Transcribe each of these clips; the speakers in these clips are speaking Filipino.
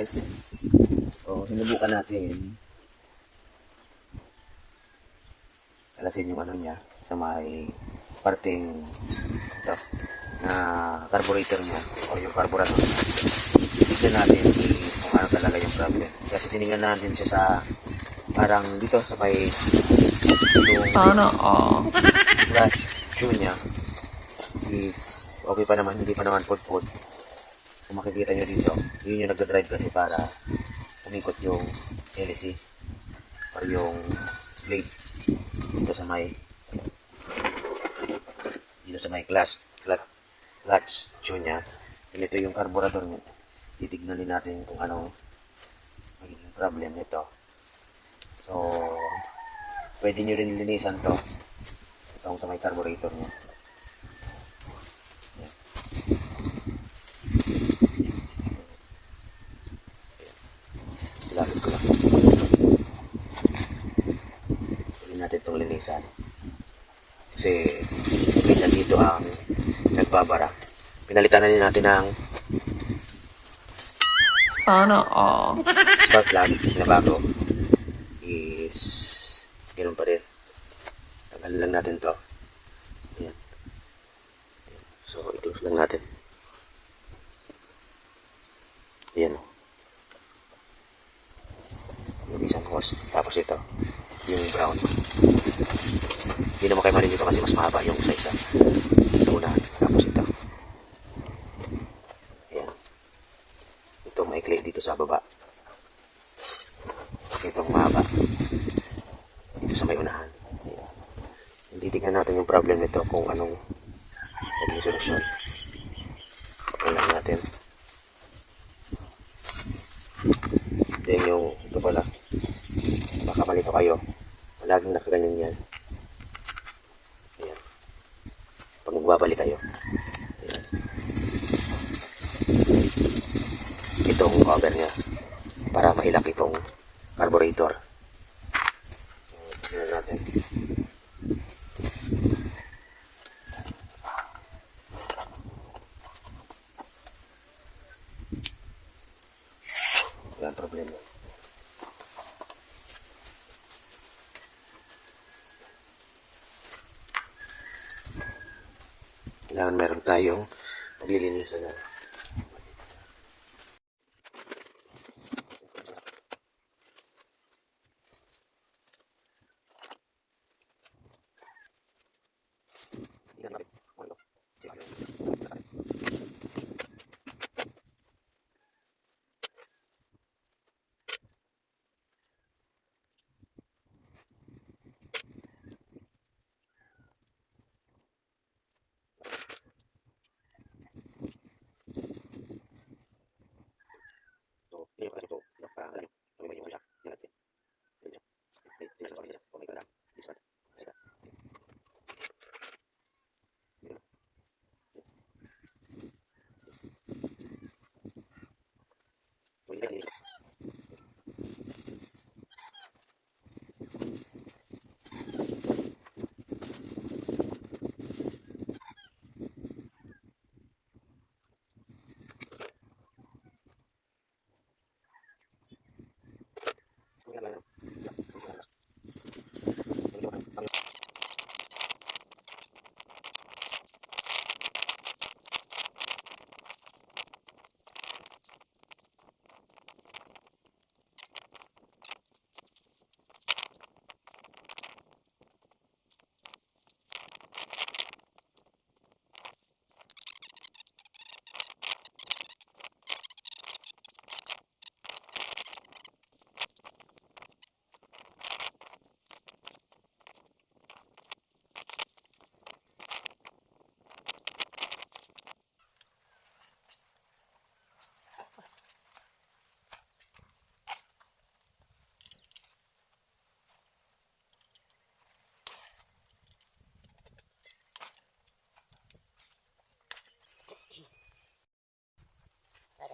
guys. So, sinubukan natin. Alasin yung ano niya sa may parting ito, na carburetor niya o yung carburetor niya. Tignan natin kung ano talaga yung problem. Kasi tinignan natin siya sa parang dito sa may Sana clutch shoe niya is okay pa naman, hindi pa naman put-put. Kung makikita nyo dito, yun yung nagdadrive kasi para umikot yung LC or yung blade dito sa may clutch shoe niya. Ito yung carburetor niya. Titignan din natin kung anong magiging problem nito. So, pwede nyo rin linisan to itong sa may carburetor niya. Ilapit ko lang. Pwede natin itong linisan. Kasi minsan dito ang nagbabara. Pinalitan na din natin ng sana spark plug na bago. Is ganoon pa rin. Tanggalin lang natin to. Ayan. So, i-close lang natin. Ayan o. Yung isang hose. Tapos ito. Yung brown. Hindi naman kayo malilito kasi mas mahaba yung size. Ito unahan. Tapos ito. Ayan. Ito maikli dito sa baba. Itong mahaba. Dito sa may unahan. Ayan. Hindi tignan natin yung problem nito kung anong naging solusyon. Okay lang natin. Then yung ito pala. Baka malito kayo. Laging nakaganyan yan. Ayan. Pag magbabalik kayo. Ayan. Itong cover niya. Para mailak itong carburetor. So, tignan natin. Wala problema. Kailangan meron tayong paglilinisan na.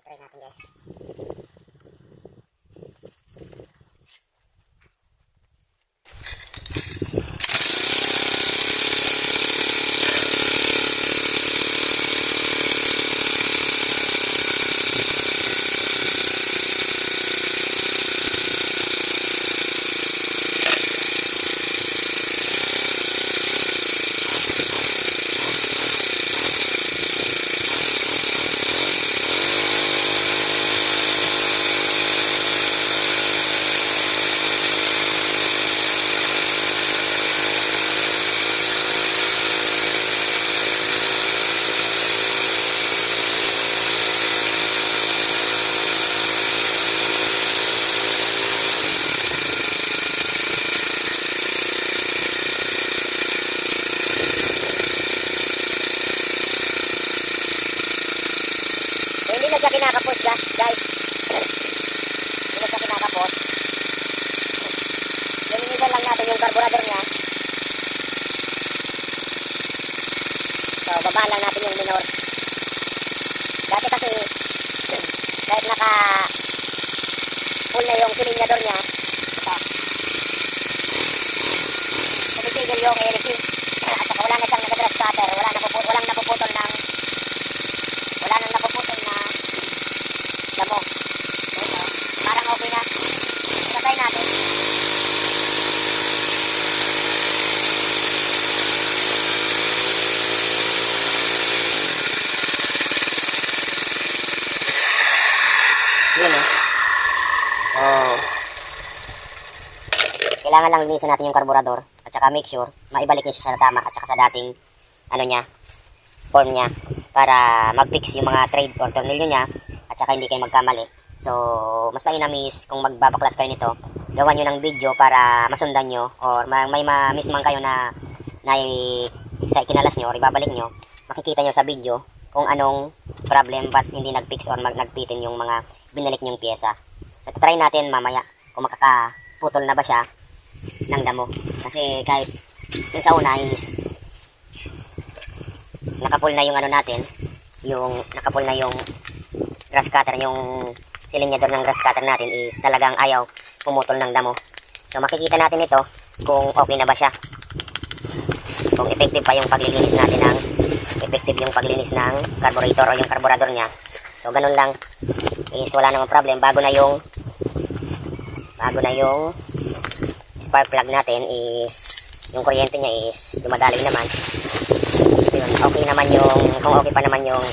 Try natin guys. na siya kinakapos, guys. Hindi na siya kinakapos. Linisan lang natin yung carburetor niya. So, babaan lang natin yung minor. Dati kasi, kahit naka full na yung silinyador niya, ito, tumitigil yung air-king. At saka wala na siyang nag-grass cutter, walang napuputol na damo. Ito, parang okay na. Patay natin. Yun eh. Oh. Kailangan lang linisin natin yung carburetor at saka make sure maibalik niya siya sa tama at saka sa dating ano niya, form niya para mag-fix yung mga thread or tornilyo niya at saka hindi kayo magkamali. So, mas mainam is kung magbabaklas kayo nito, gawan nyo ng video para masundan nyo or may ma-miss man kayo na sa ikinalas nyo or ibabalik nyo, makikita nyo sa video kung anong problem ba't hindi nag-fix or nagpitin yung mga binalik nyong pyesa. So, try natin mamaya kung makakaputol na ba siya ng damo. Kasi kahit yung sa una is nakapul na yung ano natin, yung nakapul na yung grass cutter, yung silinyador ng grass cutter natin is talagang ayaw pumutol ng damo. So makikita natin ito kung okay na ba siya. Kung effective pa yung paglilinis natin yung paglinis ng carburetor o yung carburetor niya. So ganun lang is wala namang problem. Bago na yung spark plug natin is yung kuryente niya is dumadaloy naman. Yun, okay naman kung okay pa naman yung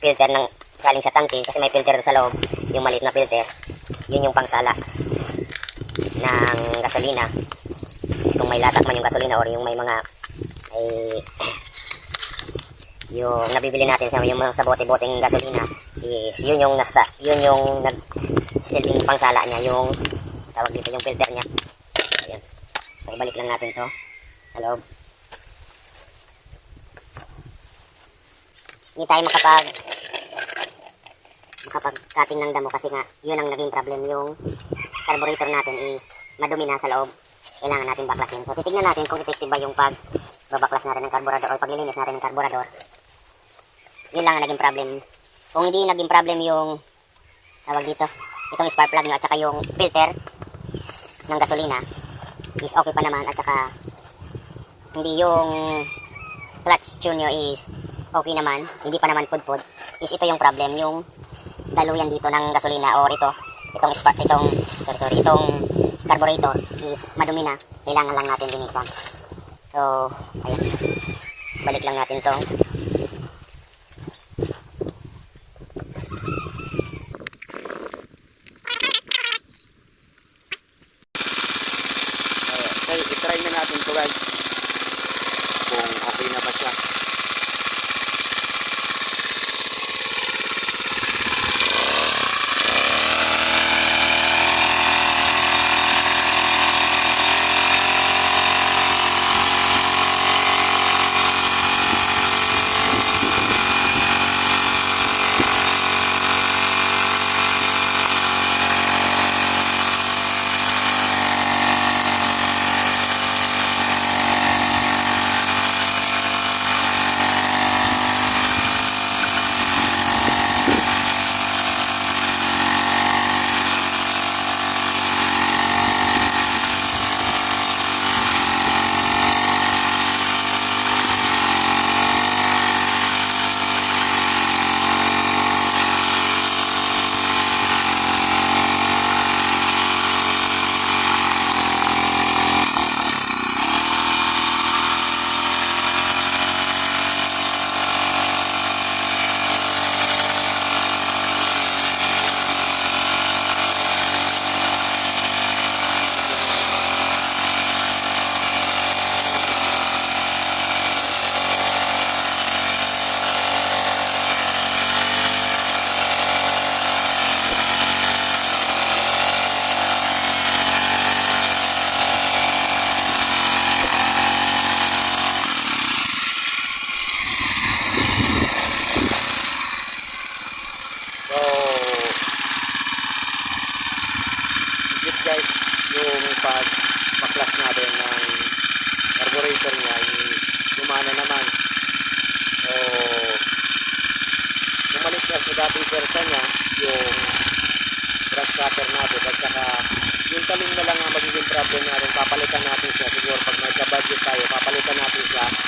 filter ng galing sa tangke kasi may filter sa loob, yung maliit na filter, yun yung pangsala ng gasolina. Kung may latak man yung gasolina or yung may mga yung nabibili natin sa bote-boteng gasolina is yun yung nagsilbing pangsala niya, yung tawag dito yung filter niya. Ayan. So ibalik lang natin to sa loob. Hindi tayo makapag-cutting ng damo kasi nga yun ang naging problem. Yung carburetor natin is madumi na sa loob, kailangan natin baklasin. So titignan natin kung effective ba yung pagbabaklas natin ng carburetor o paglilinis natin ng carburetor. Yun lang ang naging problem. Kung hindi naging problem yung tawag dito, itong spark plug nyo at saka yung filter ng gasolina is okay pa naman, at saka hindi yung clutch tune nyo is okay naman, hindi pa naman pudpud, is ito yung problem, yung daluyan dito ng gasolina or itong carburetor is madumi na, kailangan lang natin linisan. So ayan, balik lang natin to. Okay, itry na natin to guys kung okay na ba siya. ating persa niya, yung grass cutter natin, at saka yung talim na lang ang magiging problem natin. Papalitan natin siya siguro pag nagka-budget tayo, papalitan natin siya